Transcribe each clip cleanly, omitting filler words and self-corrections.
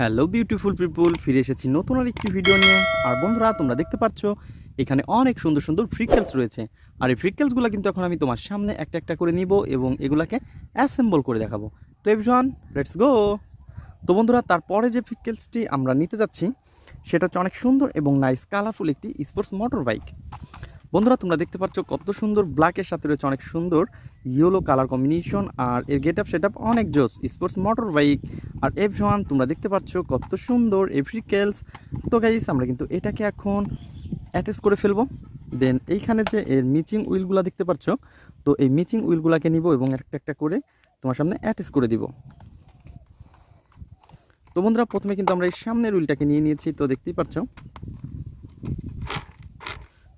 Hello beautiful people, ফিরে এসেছি নতুন আর একটি ভিডিও নিয়ে। আর বন্ধুরা, তোমরা দেখতে পাচ্ছ এখানে অনেক সুন্দর সুন্দর ফ্রিকেলস রয়েছে। আর এই ফ্রিকেলসগুলো কিন্তু এখন আমি তোমার সামনে একটা একটা করে নিব এবং এগুলাকে অ্যাসেম্বল করে দেখাবো। তো এভরিওয়ান, লেটস গো। তো বন্ধুরা, তারপরে যে ফ্রিকেলসটি আমরা নিতে যাচ্ছি সেটা হচ্ছে অনেক সুন্দর এবং নাইস কালারফুল একটি স্পোর্টস মোটর বাইক। বন্ধুরা, তোমরা দেখতে পাচ্ছ কত সুন্দর ব্ল্যাকের সাথে রয়েছে অনেক সুন্দর ইয়েলো কালার কম্বিনেশন। আর এর গেট আপ সেট আপ অনেক জোস স্পোর্টস মোটর বাইক। আর এভরিওয়ান, তোমরা দেখতে পাচ্ছ কত সুন্দর এই ভেহিকেলস। তো গাইস, আমরা কিন্তু এটাকে এখন অ্যাটাচ করে ফেলবো। দেন এইখানে যে এর মিচিং উইলগুলো দেখতে পাচ্ছ, তো এই মিচিং উইলগুলোকে নিব এবং একটা একটা করে তোমার সামনে অ্যাটাচ করে দিব। তো বন্ধুরা, প্রথমে কিন্তু আমরা এই সামনের উইলটাকে নিয়ে নিয়েছি, তো দেখতেই পাচ্ছ।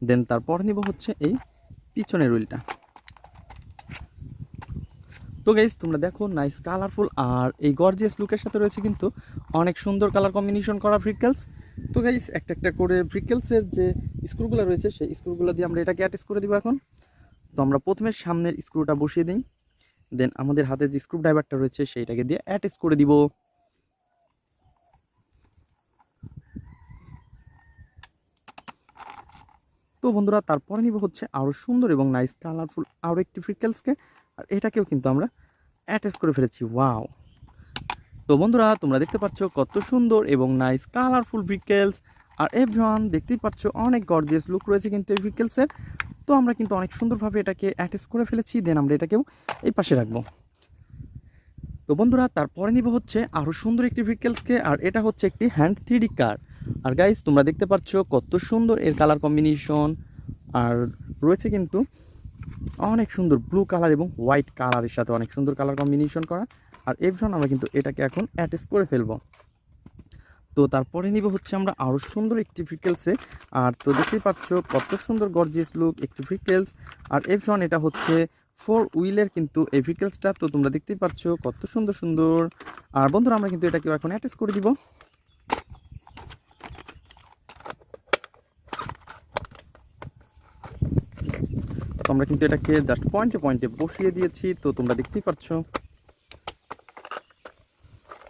দেন তারপর নিব হচ্ছে এই পিছনের উইলটা। তো গাইস, তোমরা দেখো নাইস কালারফুল আর এই গর্জিয়াস লুকের সাথে রয়েছে কিন্তু অনেক সুন্দর কালার কম্বিনেশন করা ভেহিকেলস। তো গাইস, একটা একটা করে ভেহিকেলসের যে স্ক্রুগুলো রয়েছে সেই স্ক্রুগুলো দিয়ে আমরা এটাকে অ্যাটাচ করে দিব এখন। তো আমরা প্রথমে সামনের স্ক্রুটা বসিয়ে দিই, দেন আমাদের হাতে যে স্ক্রু ড্রাইভারটা রয়েছে সেইটাকে দিয়ে অ্যাটাচ করে দিব। তো বন্ধুরা, তারপরে নিব হচ্ছে আরও সুন্দর এবং নাইস কালারফুল আরও একটি ভেহিকেলসকে, আর এটাকেও কিন্তু আমরা অ্যাটাচ করে ফেলেছি। ওয়াও! তো বন্ধুরা, তোমরা দেখতে পাচ্ছ কত সুন্দর এবং নাইস কালারফুল ভেহিকেলস। আর এভরিওয়ান, দেখতেই পাচ্ছ অনেক গর্জিয়াস লুক রয়েছে কিন্তু এই ভেহিকেলসের। তো আমরা কিন্তু অনেক সুন্দরভাবে এটাকে অ্যাটাচ করে ফেলেছি, দেন আমরা এটাকেও এই পাশে রাখবো। তো বন্ধুরা, তারপরে নিব হচ্ছে আরও সুন্দর একটি ভেহিকেলসকে, আর এটা হচ্ছে একটি হ্যান্ড 3D কার। আর গাইস, তোমরা দেখতে পাচ্ছ কত সুন্দর এর কালার কম্বিনেশন। আর রয়েছে কিন্তু অনেক সুন্দর ব্লু কালার এবং হোয়াইট কালারের সাথে অনেক সুন্দর কালার কম্বিনেশন করা। আর এভরিওয়ান, আমরা কিন্তু এটাকে এখন অ্যাটাচ করে ফেলবো। তো তারপরে নিব হচ্ছে আমরা আরও সুন্দর একটি ভেহিকেলসে। আর তো দেখতেই পাচ্ছ কত সুন্দর গর্জিয়াস লুক একটি ভেহিকেলস। আর এভরিওয়ান, এটা হচ্ছে 4 হুইলের কিন্তু এই ভেহিকেলসটা। তো তোমরা দেখতেই পাচ্ছ কত সুন্দর সুন্দর। আর বন্ধুরা, আমরা কিন্তু এটাকে এখন অ্যাটাচ করে দিব। তো আমরা কিন্তু এটাকে জাস্ট পয়েন্টে পয়েন্টে বসিয়ে দিয়েছি, তো তোমরা দেখতেই পাচ্ছ।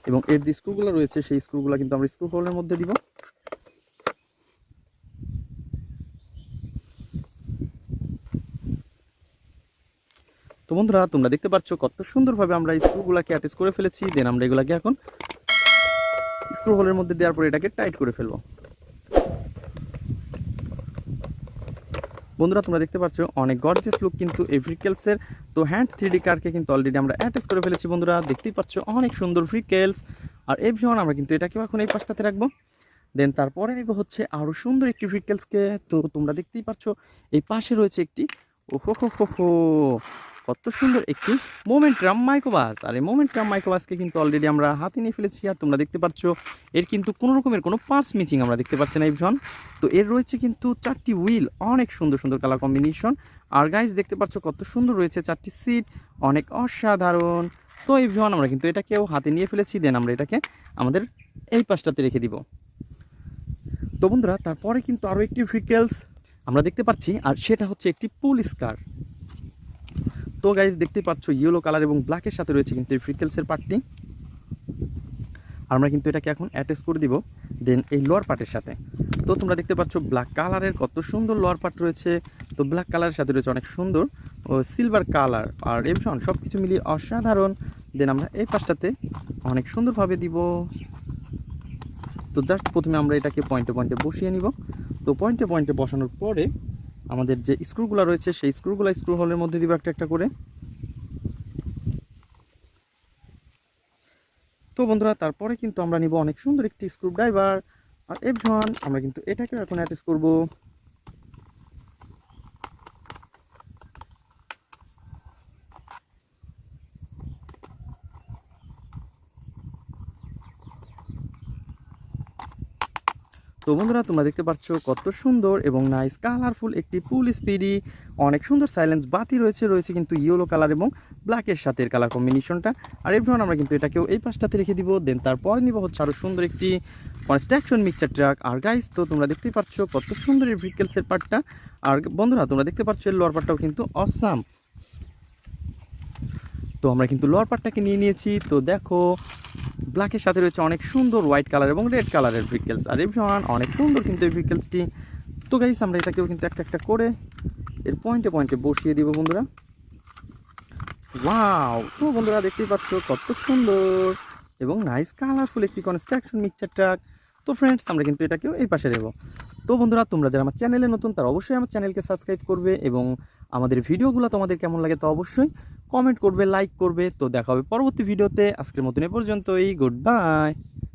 এবং এর যে স্ক্রুগুলো রয়েছে সেই স্ক্রুগুলো কিন্তু আমরা স্ক্রু হোলের মধ্যে দিব। তো বন্ধুরা, তোমরা দেখতে পাচ্ছ কত সুন্দরভাবে আমরা স্ক্রুগুলোকে অ্যাটাচ করে ফেলেছি, দেন আমরা এগুলাকে এখন স্ক্রু হোলের মধ্যে দেওয়ার পরে এটাকে টাইট করে ফেলবো। বন্ধুরা, তোমরা দেখতে পাচ্ছ অনেক গর্জিয়াস লুক কিন্তু এই ভেহিকেলসের। তো হ্যান্ড 3D কারকে কিন্তু অলরেডি আমরা অ্যাটাচ করে ফেলেছি। বন্ধুরা, দেখতেই পাচ্ছ অনেক সুন্দর ভেহিকেলস। আর এভরিওয়ান, আমরা কিন্তু এটাকেও এখন এই পাশটাতে রাখবো। দেন তারপরে নিব হচ্ছে আরও সুন্দর একটি ভেহিকেলসকে। তো তোমরা দেখতেই পাচ্ছ এই পাশে রয়েছে একটি ওহো হো হো হো কত সুন্দর একটি মোমেন্টাম মাইক্রোবাস। আর এই মোমেন্টাম মাইক্রোবাসকে কিন্তু অলরেডি আমরা হাতে নিয়ে ফেলেছি। আর তোমরা দেখতে পাচ্ছ এর কিন্তু কোনো রকমের কোনো পার্টস মিচিং আমরা দেখতে পাচ্ছি না এভরিওয়ান। তো এর রয়েছে কিন্তু 4টি হুইল, অনেক সুন্দর সুন্দর কালার কম্বিনেশন। আর গাইজ, দেখতে পাচ্ছ কত সুন্দর রয়েছে 4টি সিট, অনেক অসাধারণ। তো এভরিওয়ান, আমরা কিন্তু এটাকেও হাতে নিয়ে ফেলেছি, দেন আমরা এটাকে আমাদের এই পাশটাতে রেখে দিব। তো বন্ধুরা, তারপরে কিন্তু আরও একটি ভেহিকেলস আমরা দেখতে পাচ্ছি, আর সেটা হচ্ছে একটি পুলিশ কার। তো গাইজ, দেখতে পাচ্ছ ইয়েলো কালার এবং ব্ল্যাকের সাথে রয়েছে কিন্তু এই ভেহিকেলসের পার্টটি। আমরা কিন্তু এটাকে এখন অ্যাটাচ করে দিব দেন এই লোয়ার পার্টের সাথে। তো তোমরা দেখতে পাচ্ছ ব্ল্যাক কালারের কত সুন্দর লোয়ার পার্ট রয়েছে। তো ব্ল্যাক কালারের সাথে রয়েছে অনেক সুন্দর সিলভার কালার। আর এভরিওয়ান, সব কিছু মিলিয়ে অসাধারণ। দেন আমরা এই পাশটাতে অনেক সুন্দরভাবে দিব। তো জাস্ট প্রথমে আমরা এটাকে পয়েন্টে পয়েন্টে বসিয়ে নিব। তো পয়েন্টে পয়েন্টে বসানোর পরে আমাদের যে স্ক্রুগুলো রয়েছে সেই স্ক্রুগুলো স্ক্রু হোলের মধ্যে দিব একটা একটা করে। তো বন্ধুরা, তারপরে কিন্তু আমরা নিব অনেক সুন্দর একটি স্ক্রু ড্রাইভার। আর এভরিওয়ান, আমরা কিন্তু এটাকে এখন অ্যাটাচ করব। তো বন্ধুরা, তোমরা দেখতে পাচ্ছ কত সুন্দর এবং নাইস কালারফুল একটি ফুল স্পিডি অনেক সুন্দর সাইলেন্স বাতি রয়েছে কিন্তু ইয়েলো কালার এবং ব্ল্যাকের সাথে এর কালার কম্বিনেশনটা। আর এভরিওয়ান, আমরা কিন্তু এটাকেও এই পাশটাতে রেখে দিব। দেন তারপর নিব হচ্ছে আরও সুন্দর একটি কনস্ট্রাকশন মিক্সচার ট্রাক। আর গাইস, তো তোমরা দেখতেই পাচ্ছ কত সুন্দর এই ভেহিকেলসের পার্টটা। আর বন্ধুরা, তোমরা দেখতে পাচ্ছ এর লোয়ার পার্টটাও কিন্তু অসাম। তো আমরা কিন্তু লোয়ার পার্টটাকে নিয়ে নিয়েছি। তো দেখো ব্ল্যাকের সাথে রয়েছে অনেক সুন্দর হোয়াইট কালার এবং রেড কালারের ফ্রিকেলস। আর এভরিওয়ান অনেক সুন্দর কিন্তু এই ফ্রিকেলসটি। তো গাইস আমরা এটাকেও কিন্তু একটা একটা করে এর পয়েন্টে পয়েন্টে বসিয়ে দিব বন্ধুরা। ওয়াও! তো বন্ধুরা দেখতেই পাচ্ছ কত সুন্দর এবং নাইস কালারফুল একটি কনস্ট্রাকশন মিক্সচার ট্রাক। তো ফ্রেন্ডস আমরা কিন্তু এটাকেও এই পাশে দেবো। তো বন্ধুরা তোমরা যারা আমার চ্যানেলে নতুন তারা অবশ্যই আমার চ্যানেলকে সাবস্ক্রাইব করবে এবং আমাদের ভিডিওগুলো তোমাদের কেমন লাগে তো অবশ্যই কমেন্ট করবে, লাইক করবে। তো দেখা হবে পরবর্তী ভিডিওতে। আজকের মতন এ পর্যন্তই। Good bye.